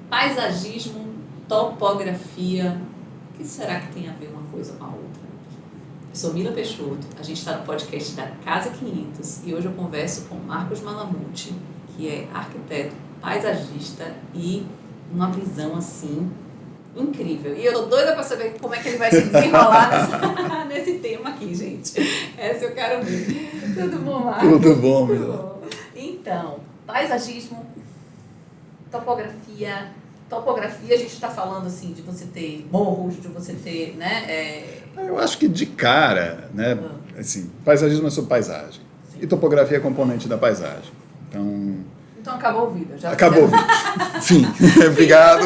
Paisagismo, topografia, o que será que tem a ver uma coisa com a outra? Eu sou Mila Peixoto, a gente está no podcast da Casa 500 e hoje eu converso com Marcos Malamuti, que é arquiteto, paisagista e uma visão assim incrível. E eu tô doida para saber como é que ele vai se desenrolar nesse tema aqui, gente. Essa eu quero ver. Tudo bom, Marcos? Tudo bom, Mila. Então, paisagismo, topografia, a gente está falando assim de você ter morros, de você ter, né? Eu acho que de cara, né? Assim, paisagismo é sobre paisagem. Sim. E topografia é componente da paisagem. Então acabou o vídeo. Acabou o vídeo. Fim. Obrigado.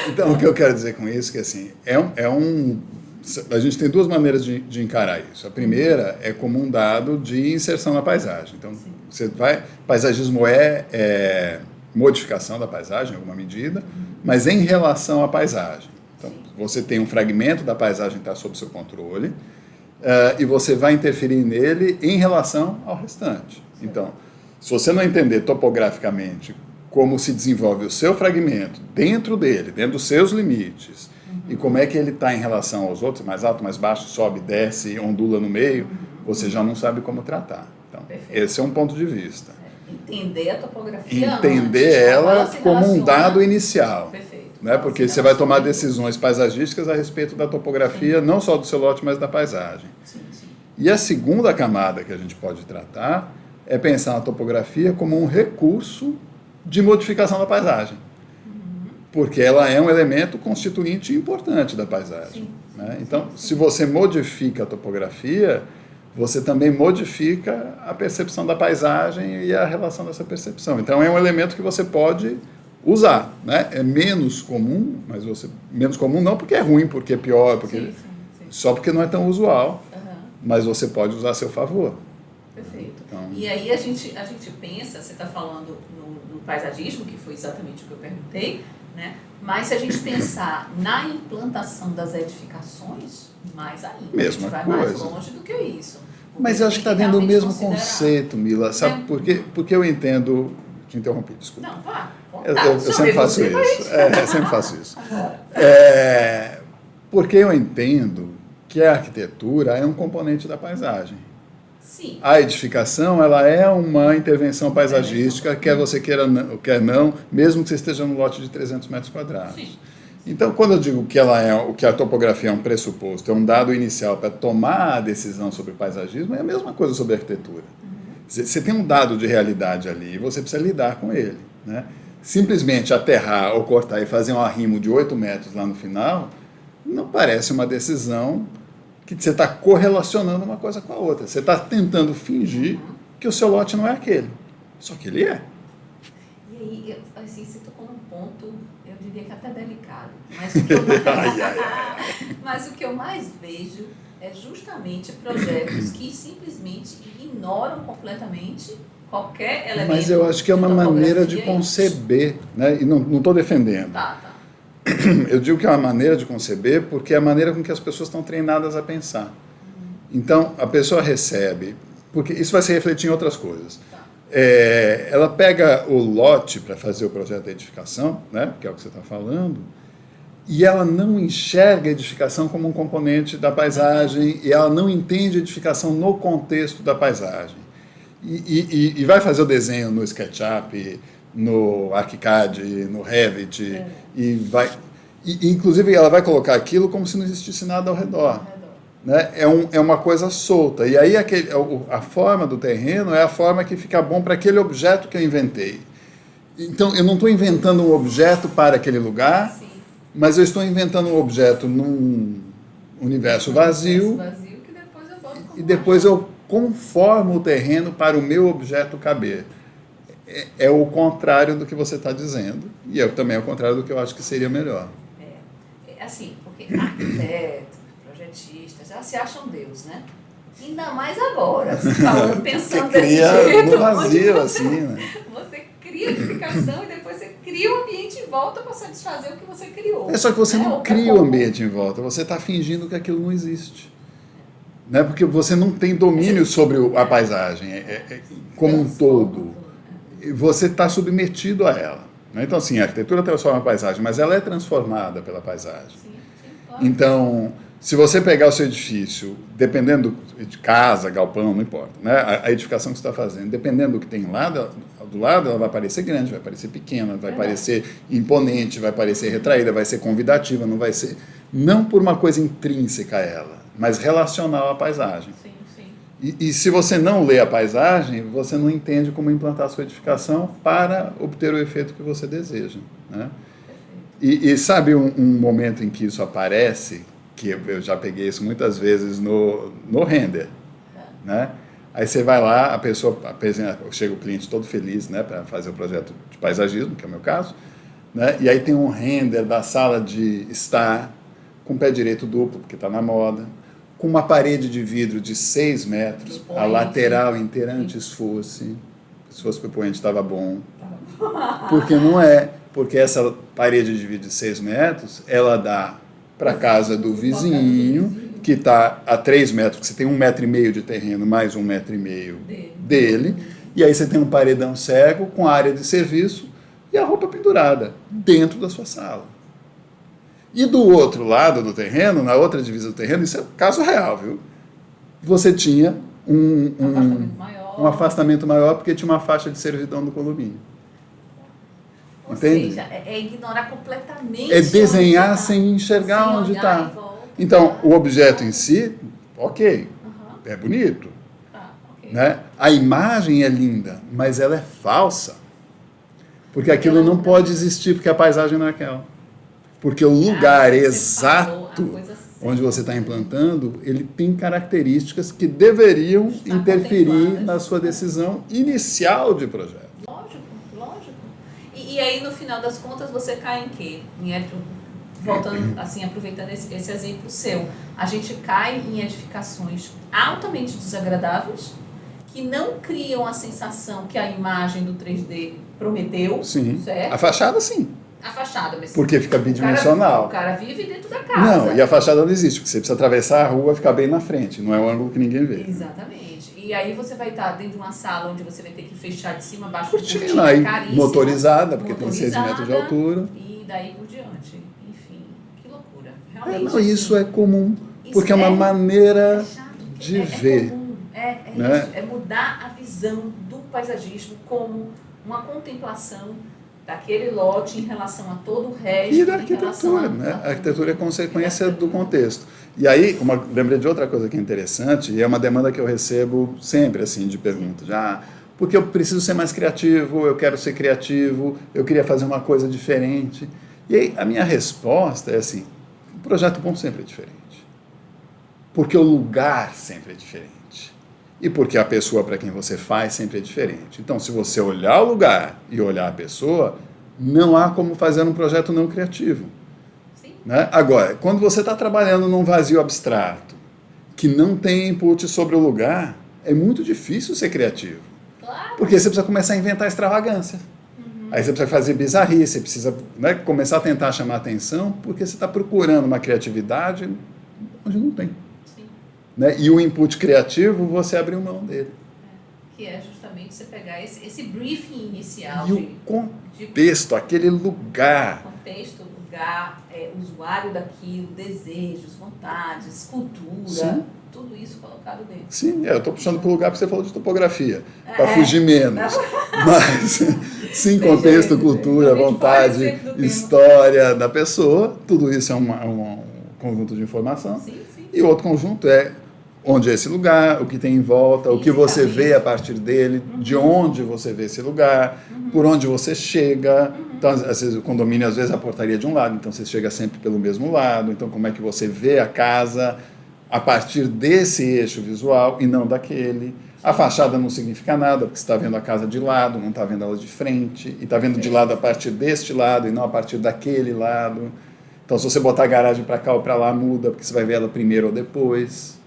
Então, o que eu quero dizer com isso é que assim, a gente tem duas maneiras de encarar isso. A primeira é como um dado de inserção na paisagem. Então, paisagismo é modificação da paisagem, em alguma medida, mas em relação à paisagem. Então, você tem um fragmento da paisagem que está sob seu controle e você vai interferir nele em relação ao restante. Então, se você não entender topograficamente como se desenvolve o seu fragmento dentro dele, dentro dos seus limites, e como é que ele está em relação aos outros, mais alto, mais baixo, sobe, desce, ondula no meio, você já não sabe como tratar. Então, esse é um ponto de vista. Entender a topografia Entender antes, ela como um dado inicial. Perfeito. Né? Porque você vai tomar decisões paisagísticas a respeito da topografia, não só do seu lote, mas da paisagem. Sim. E a segunda camada que a gente pode tratar é pensar na topografia como um recurso de modificação da paisagem. Porque ela é um elemento constituinte importante da paisagem. Né? Então, se você modifica a topografia, você também modifica a percepção da paisagem e a relação dessa percepção. Então, é um elemento que você pode usar. Né? É menos comum, mas menos comum não porque é ruim, porque é pior, porque só porque não é tão usual, mas você pode usar a seu favor. Perfeito. Então, e aí a gente pensa, você está falando no paisagismo, que foi exatamente o que eu perguntei, né? Mas se a gente pensar na implantação das edificações, mais ainda, mesma a gente vai coisa. Mais longe do que isso. Mas eu acho que está dentro do mesmo conceito, Mila. Sabe por quê? Porque eu entendo... Te interrompi, desculpa. Não, vá. Eu sempre faço isso. Eu sempre faço isso. Porque eu entendo que a arquitetura é um componente da paisagem. Sim. A edificação, ela é uma intervenção paisagística, quer você queira quer não, mesmo que você esteja no lote de 300 metros quadrados. Sim. Então, quando eu digo que a topografia é um pressuposto, é um dado inicial para tomar a decisão sobre o paisagismo, é a mesma coisa sobre a arquitetura. Você tem um dado de realidade ali e você precisa lidar com ele. Né? Simplesmente aterrar ou cortar e fazer um arrimo de 8 metros lá no final, não parece uma decisão que você está correlacionando uma coisa com a outra. Você está tentando fingir que o seu lote não é aquele. Só que ele é. E aí, assim, você tocou num ponto, eu diria que até delicado. Mas o que eu mais vejo é justamente projetos que simplesmente ignoram completamente qualquer elemento. Mas eu acho que é uma maneira de conceber, né? E não estou defendendo. Tá. Eu digo que é uma maneira de conceber porque é a maneira com que as pessoas estão treinadas a pensar. Então, a pessoa recebe, porque isso vai se refletir em outras coisas. Ela pega o lote para fazer o projeto de edificação, né, que é o que você está falando, e ela não enxerga a edificação como um componente da paisagem, e ela não entende a edificação no contexto da paisagem. E vai fazer o desenho no SketchUp, no ArchiCAD, no Revit, inclusive ela vai colocar aquilo como se não existisse nada ao redor. Né? É uma coisa solta. E aí a forma do terreno é a forma que fica bom para aquele objeto que eu inventei. Então, eu não estou inventando um objeto para aquele lugar, mas eu estou inventando um objeto num universo vazio que depois eu boto como e depois eu conformo o terreno para o meu objeto caber. É o contrário do que você está dizendo. E também é o contrário do que eu acho que seria melhor. Assim, porque arquiteto, projetista, já se acham Deus, né? Ainda mais agora, falando, pensando desse jeito. No vazio, assim, né? Você cria edificação e depois você cria o ambiente em volta para satisfazer o que você criou. Só que você não cria o ambiente em volta, você está fingindo que aquilo não existe. Né? Porque você não tem domínio sobre a paisagem como um todo. você está submetido a ela. Né? Então, assim, a arquitetura transforma a paisagem, mas ela é transformada pela paisagem. Sim, claro. Então, se você pegar o seu edifício, dependendo de casa, galpão, não importa, né? A edificação que você está fazendo, dependendo do que tem lá do lado, ela vai parecer grande, vai parecer pequena, vai parecer imponente, vai parecer retraída, vai ser convidativa, não vai ser... Não por uma coisa intrínseca a ela, mas relacional à paisagem. Sim, sim. E se você não lê a paisagem, você não entende como implantar a sua edificação para obter o efeito que você deseja. Né? E sabe um momento em que isso aparece, que eu já peguei isso muitas vezes no render. Né? Aí você vai lá, a pessoa chega o cliente todo feliz, né, para fazer o projeto de paisagismo, que é o meu caso, né? E aí tem um render da sala de estar, com pé direito duplo, porque está na moda, com uma parede de vidro de 6 metros, a lateral inteira antes fosse, se fosse poente estava bom, porque não é, porque essa parede de vidro de 6 metros, ela dá para a casa do vizinho, que está a 3 metros, que você tem 1,5 metro de terreno, mais 1,5 metro dele, e aí você tem um paredão cego com área de serviço e a roupa pendurada dentro da sua sala. E do outro lado do terreno, na outra divisa do terreno, isso é caso real, viu? Você tinha um afastamento maior porque tinha uma faixa de servidão do condomínio. Ou Entende? seja, é ignorar completamente. É desenhar sem enxergar onde está. Então, o objeto em si, ok, é bonito. Okay. Né? A imagem é linda, mas ela é falsa. Porque aquilo não pode existir, porque a paisagem não é aquela. Porque o lugar exato onde você está implantando, ele tem características que deveriam interferir na sua decisão inicial de projeto. Lógico. E aí, no final das contas, você cai em quê? Voltando, assim, aproveitando esse exemplo seu, a gente cai em edificações altamente desagradáveis, que não criam a sensação que a imagem do 3D prometeu. Sim. Certo? A fachada, sim. A fachada, mas porque fica bidimensional. O cara vive dentro da casa. Não, e a fachada não existe, porque você precisa atravessar a rua e ficar bem na frente, não é um ângulo que ninguém vê. Exatamente. E aí você vai estar dentro de uma sala onde você vai ter que fechar de cima a baixo, cortina aí, motorizada, porque tem 6 metros de altura. E daí por diante. Enfim, que loucura. Realmente, não, isso é comum, porque é uma maneira de ver. Comum. Né? É mudar a visão do paisagismo como uma contemplação daquele lote em relação a todo o resto. E da arquitetura, né? A arquitetura é consequência do contexto. E aí, lembrei de outra coisa que é interessante, e é uma demanda que eu recebo sempre, assim, de perguntas. Porque eu preciso ser mais criativo, eu quero ser criativo, eu queria fazer uma coisa diferente. E aí, a minha resposta é assim, o projeto bom sempre é diferente. Porque o lugar sempre é diferente. E porque a pessoa para quem você faz sempre é diferente. Então, se você olhar o lugar e olhar a pessoa, não há como fazer um projeto não criativo. Sim. Né? Agora, quando você está trabalhando num vazio abstrato, que não tem input sobre o lugar, é muito difícil ser criativo. Claro. Porque você precisa começar a inventar extravagância. Aí você precisa fazer bizarrice, você precisa, né, começar a tentar chamar atenção, porque você está procurando uma criatividade onde não tem. Né? E o input criativo, você abriu mão dele. Que é justamente você pegar esse briefing inicial. E o contexto, aquele lugar. Contexto, lugar, usuário daquilo, desejos, vontades, cultura, Sim. Tudo isso colocado dentro. Sim, eu estou puxando para o lugar porque você falou de topografia, para fugir menos. Mas, sim, contexto, cultura, vontade, história da pessoa, tudo isso é um conjunto de informação. Sim. E o outro conjunto é onde é esse lugar, o que tem em volta, o que você vê a partir dele, de onde você vê esse lugar, por onde você chega. Então, às vezes, o condomínio, às vezes, a portaria de um lado, então você chega sempre pelo mesmo lado. Então, como é que você vê a casa a partir desse eixo visual e não daquele? A fachada não significa nada, porque você está vendo a casa de lado, não está vendo ela de frente, e está vendo de lado a partir deste lado e não a partir daquele lado. Então, se você botar a garagem para cá ou para lá, muda, porque você vai ver ela primeiro ou depois.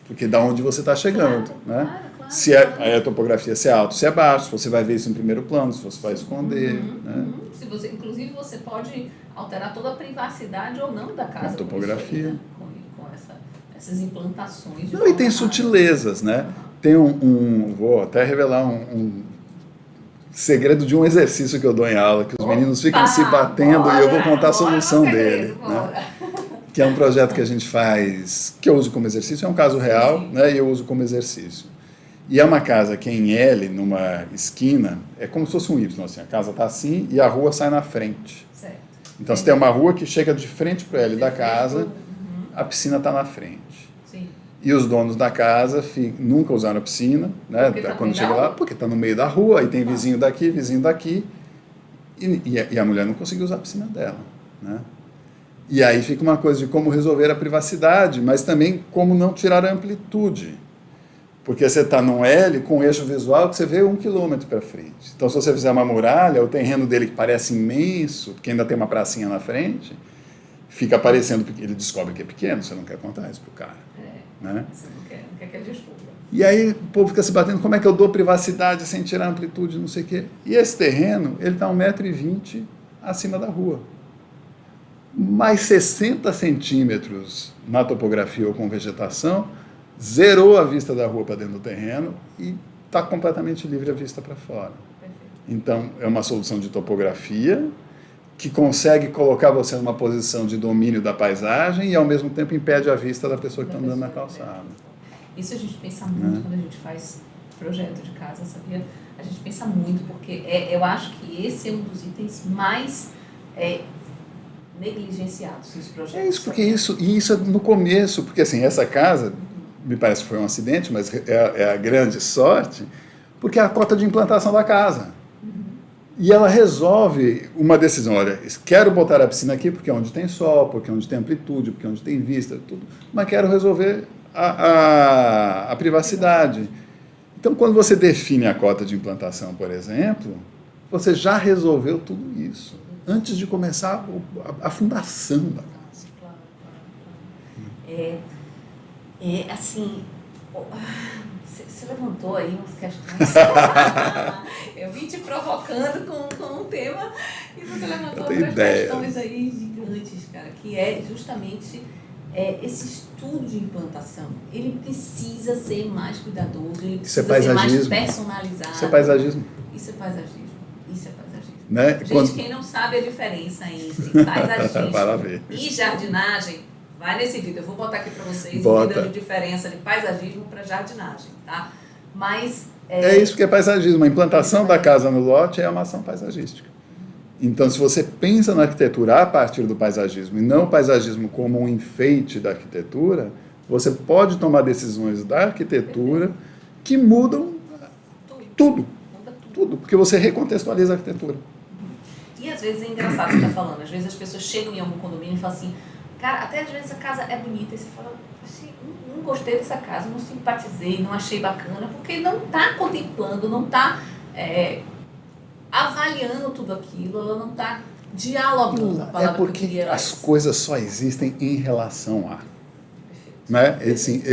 Porque da onde você está chegando. Claro, né? claro, se a topografia se é alto, se é baixo, se você vai ver isso em primeiro plano, se você vai esconder. Né? Inclusive, você pode alterar toda a privacidade ou não da casa. A topografia. Com essas implantações. Não, e tem sutilezas, né? Tem vou até revelar segredo de um exercício que eu dou em aula, que os meninos ficam se batendo e eu vou contar a solução dele. Né? Que é um projeto que a gente faz, que eu uso como exercício, é um caso real, né, e eu uso como exercício. E é uma casa que é em L, numa esquina, é como se fosse um Y, assim, a casa está assim e a rua sai na frente. Certo. Então você tem uma rua que chega de frente para o L da casa, a piscina está na frente. Sim. E os donos da casa nunca usaram a piscina, né, quando chega lá, porque está no meio da rua, e tem vizinho daqui, e a mulher não conseguiu usar a piscina dela, né? E aí fica uma coisa de como resolver a privacidade, mas também como não tirar a amplitude. Porque você está num L com um eixo visual que você vê 1 quilômetro para frente. Então, se você fizer uma muralha, o terreno dele que parece imenso, porque ainda tem uma pracinha na frente, fica parecendo, ele descobre que é pequeno, você não quer contar isso para o cara. Né? Você não quer que ele descubra. E aí o povo fica se batendo, como é que eu dou privacidade sem tirar a amplitude, não sei o quê. E esse terreno, ele está 1,20 m acima da rua. Mais 60 centímetros na topografia ou com vegetação, zerou a vista da rua para dentro do terreno e está completamente livre a vista para fora. Perfeito. Então, é uma solução de topografia que consegue colocar você numa posição de domínio da paisagem e, ao mesmo tempo, impede a vista da pessoa que está andando na calçada. Isso a gente pensa muito quando a gente faz projeto de casa, sabia? A gente pensa muito, porque eu acho que esse é um dos itens mais... negligenciados nos projetos. É isso, porque isso é no começo, porque assim, essa casa, me parece que foi um acidente, mas é a grande sorte, porque é a cota de implantação da casa. E ela resolve uma decisão, olha, quero botar a piscina aqui porque é onde tem sol, porque é onde tem amplitude, porque é onde tem vista, tudo, mas quero resolver a privacidade. Então, quando você define a cota de implantação, por exemplo, você já resolveu tudo isso antes de começar a fundação da casa. Claro. Assim, você levantou aí umas questões. Eu vim te provocando com um tema e você levantou outras questões aí gigantes, cara, que é justamente esse estudo de implantação. Ele precisa ser mais cuidadoso, ele precisa ser mais personalizado. Isso é paisagismo. Isso é paisagismo. Né? Gente, quem não sabe a diferença entre paisagismo e jardinagem, vai nesse vídeo. Eu vou botar aqui para vocês o vídeo de diferença de paisagismo para jardinagem, tá? Mas... É isso que é paisagismo. A implantação da casa no lote é uma ação paisagística. Então, se você pensa na arquitetura a partir do paisagismo e não o paisagismo como um enfeite da arquitetura, você pode tomar decisões da arquitetura que mudam tudo, porque você recontextualiza a arquitetura. E às vezes é engraçado você estar falando, às vezes as pessoas chegam em algum condomínio e falam assim, cara, até às vezes a casa é bonita, e você fala, assim, não gostei dessa casa, não simpatizei, não achei bacana, porque não está contemplando, não está avaliando tudo aquilo, ela não está dialogando. É porque as coisas só existem em relação a. Perfeito. Né? Assim,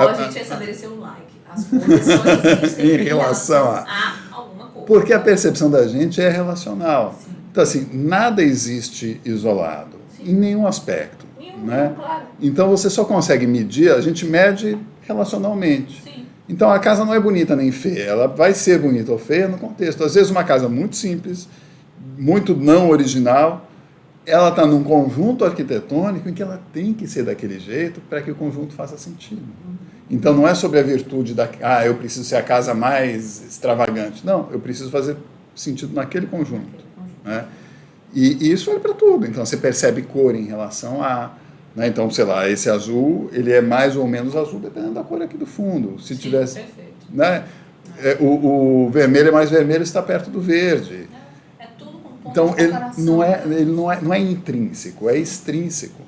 ou a gente estabelecer um like. As coisas só existem em relação a alguma coisa. Porque a percepção da gente é relacional. Sim. Então, assim, nada existe isolado, sim, em nenhum aspecto. Né? Claro. Então, você só consegue medir, a gente mede relacionalmente. Sim. Então, a casa não é bonita nem feia, ela vai ser bonita ou feia no contexto. Às vezes, uma casa muito simples, muito não original, ela está num conjunto arquitetônico em que ela tem que ser daquele jeito para que o conjunto faça sentido. Então, não é sobre a virtude eu preciso ser a casa mais extravagante. Não, eu preciso fazer sentido naquele conjunto. Né? E isso vale para tudo. Então, você percebe cor em relação a... Né? Então, sei lá, esse azul, ele é mais ou menos azul dependendo da cor aqui do fundo. Se tivesse, perfeito. Né? O vermelho é mais vermelho se está perto do verde. É tudo com ponto então, de comparação. ele não é intrínseco, é extrínseco.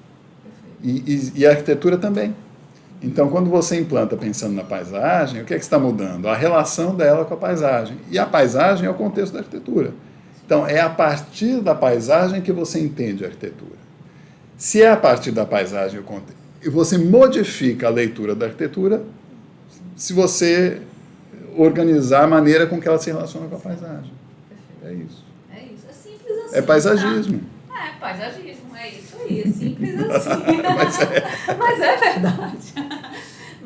E a arquitetura também. Então, quando você implanta pensando na paisagem, o que é que está mudando? A relação dela com a paisagem. E a paisagem é o contexto da arquitetura. Então, é a partir da paisagem que você entende a arquitetura. Se é a partir da paisagem e você modifica a leitura da arquitetura, se você organizar a maneira com que ela se relaciona com a paisagem. É isso. É simples assim. É paisagismo. Tá? É paisagismo, é isso aí, é simples assim. Mas é verdade.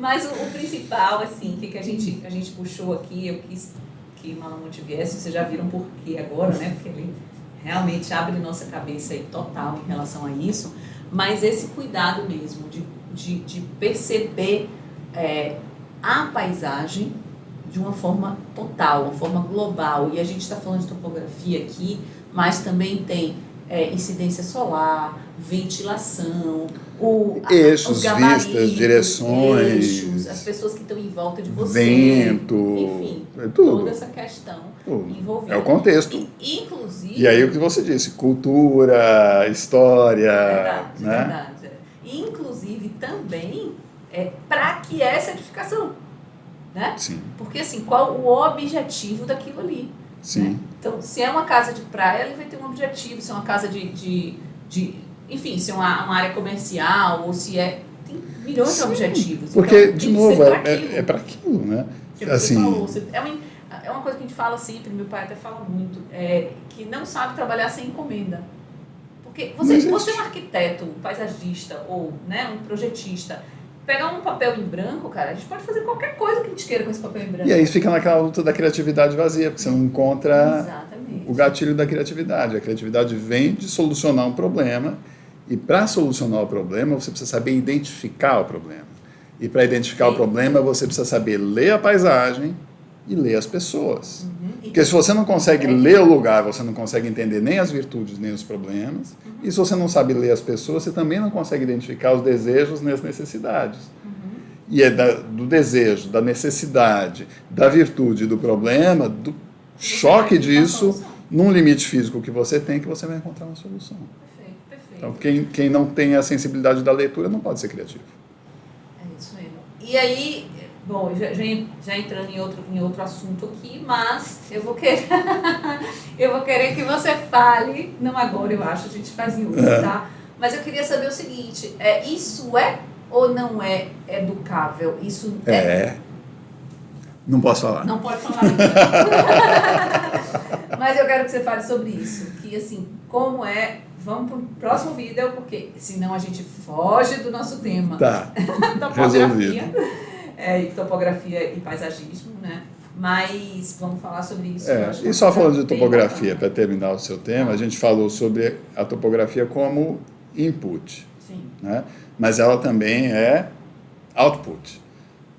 Mas o principal, assim, que a gente puxou aqui, eu quis que Malamute viesse, vocês já viram por quê agora, né? Porque ele realmente abre nossa cabeça aí total em relação a isso, mas esse cuidado mesmo de perceber a paisagem de uma forma total, uma forma global. E a gente está falando de topografia aqui, mas também tem incidência solar, ventilação, eixos, os gabaritos, vistas, direções, eixos, as pessoas que estão em volta de você, vento, enfim, tudo. toda essa questão envolvida. É o contexto. Inclusive... E aí o que você disse, cultura, história... Verdade, né? verdade. Inclusive também para que essa edificação, né? Sim. Porque assim, qual o objetivo daquilo ali? Sim. Né? Então, se é uma casa de praia, ele vai ter um objetivo. Se é uma casa enfim, se é uma área comercial, ou se tem milhões de objetivos. Porque, então, de novo, é para aquilo, né? Tipo, assim, você falou, é uma coisa que a gente fala sempre, meu pai até fala muito, que não sabe trabalhar sem encomenda. Porque você é um arquiteto, um paisagista, ou né, um projetista, pegar um papel em branco, cara, a gente pode fazer qualquer coisa que a gente queira com esse papel em branco. E aí fica naquela luta da criatividade vazia, porque você não encontra Exatamente. O gatilho da criatividade. A criatividade vem de solucionar um problema, e para solucionar o problema, você precisa saber identificar o problema. E para identificar o problema, você precisa saber ler a paisagem e ler as pessoas. Porque se você não consegue ler o lugar, você não consegue entender nem as virtudes, nem os problemas. E se você não sabe ler as pessoas, você também não consegue identificar os desejos nem as necessidades. E é do desejo, da necessidade, da virtude, do problema, do choque disso, num limite físico que você tem, que você vai encontrar uma solução. Perfeito. Então, quem não tem a sensibilidade da leitura não pode ser criativo. É isso mesmo. E aí, bom, já entrando em outro assunto aqui, mas eu vou querer que você fale, não agora eu acho, a gente faz em outro, tá? Mas eu queria saber o seguinte, isso ou não é educável? Isso Não posso falar. Não pode falar. Mas eu quero que você fale sobre isso, que assim, como vamos pro próximo vídeo, porque senão a gente foge do nosso tema. Tá, Topografia. Topografia e paisagismo, né? Mas vamos falar sobre isso. E só falando de topografia, para terminar o seu tema, a gente falou sobre a topografia como input. Sim. Né? Mas ela também é output.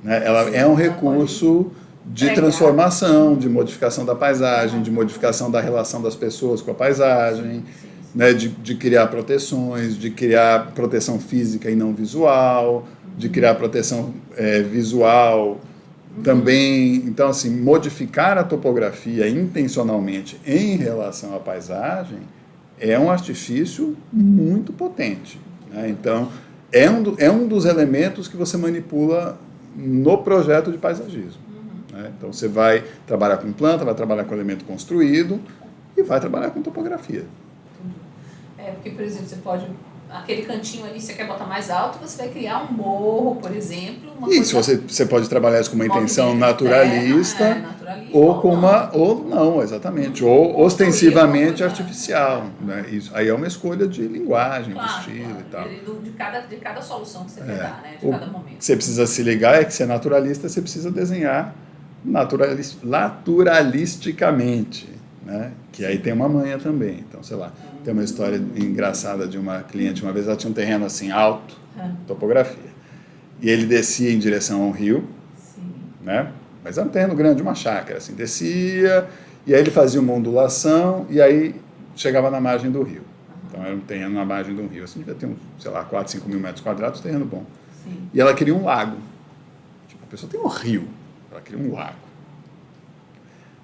Né? Ela é um recurso de transformação, de modificação da paisagem, de modificação da relação das pessoas com a paisagem, né? De criar proteções, de criar proteção física e não visual, de criar proteção visual também. Então, assim, modificar a topografia intencionalmente em relação à paisagem é um artifício muito potente. Né? Então, é um dos elementos que você manipula no projeto de paisagismo. Né? Então, você vai trabalhar com planta, vai trabalhar com elemento construído e vai trabalhar com topografia. Porque, por exemplo, você pode... Aquele cantinho ali, você quer botar mais alto, você vai criar um morro, por exemplo. Isso, você pode trabalhar isso com uma intenção naturalista, ou não, exatamente, ou ostensivamente artificial. Né? Isso, aí é uma escolha de linguagem, de estilo e tal. De cada solução que você quer dar, né? De cada momento. Você precisa se ligar, que se é naturalista, você precisa desenhar naturalisticamente, né? Que aí tem uma manha também. Então, sei lá, tem uma história engraçada de uma cliente, uma vez ela tinha um terreno assim, alto, topografia, e ele descia em direção ao rio, né? Mas era um terreno grande, uma chácara, assim, descia, e aí ele fazia uma ondulação, e aí chegava na margem do rio. Então era um terreno na margem do rio, assim, devia ter sei lá, 4, 5 mil metros quadrados, terreno bom. Sim. E ela queria um lago. Tipo, a pessoa tem um rio, ela queria um lago.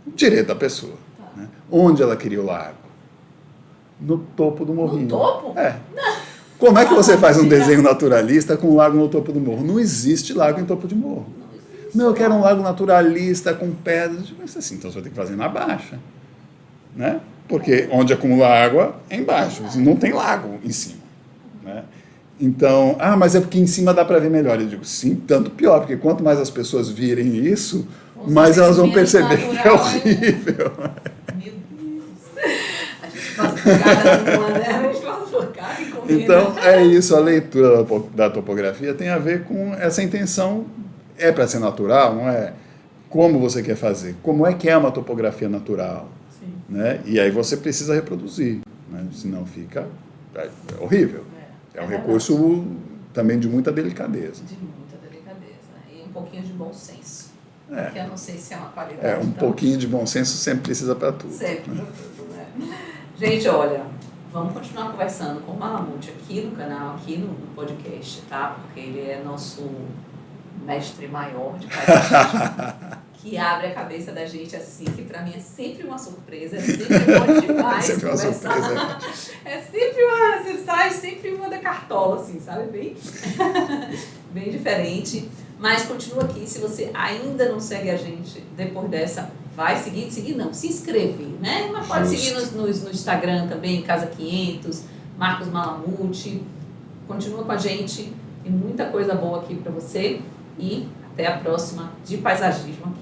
O direito da pessoa. Né? Onde ela queria o lago? No topo do morrinho. No topo? Como é que você faz um desenho naturalista com um lago no topo do morro? Não existe lago em topo de morro. Não, eu quero um lago naturalista com pedras. Mas assim, então você vai ter que fazer na baixa. Né? Porque onde acumula água é embaixo. Não tem lago em cima. Né? Então, mas é porque em cima dá para ver melhor. Eu digo, sim, tanto pior, porque quanto mais as pessoas virem isso, mais elas vão perceber que é horrível. Meu Deus. A gente passa por cada uma, né? A gente passa por cada e comida. Então, é isso. A leitura da topografia tem a ver com essa intenção. É para ser natural, não é? como você quer fazer, como é que é uma topografia natural, Sim. né? E aí você precisa reproduzir, né? Senão fica horrível. É um recurso também de muita delicadeza. De muita delicadeza. E um pouquinho de bom senso. É. Porque eu não sei se é uma qualidade. Um pouquinho de bom senso sempre precisa para tudo. Sempre para tudo, né? Gente, olha, vamos continuar conversando com o Malamute aqui no canal, aqui no podcast, tá? Porque ele é nosso mestre maior de paisagismo, que abre a cabeça da gente assim, que pra mim é sempre uma surpresa, é sempre bom demais sempre uma surpresa. É sempre uma, você sai sempre uma da cartola, assim, sabe? Bem diferente. Mas continua aqui, se você ainda não segue a gente depois dessa, vai seguir não, se inscrever, né? Mas pode seguir no Instagram também, Casa 500, Marcos Malamute. Continua com a gente, tem muita coisa boa aqui pra você e até a próxima de paisagismo.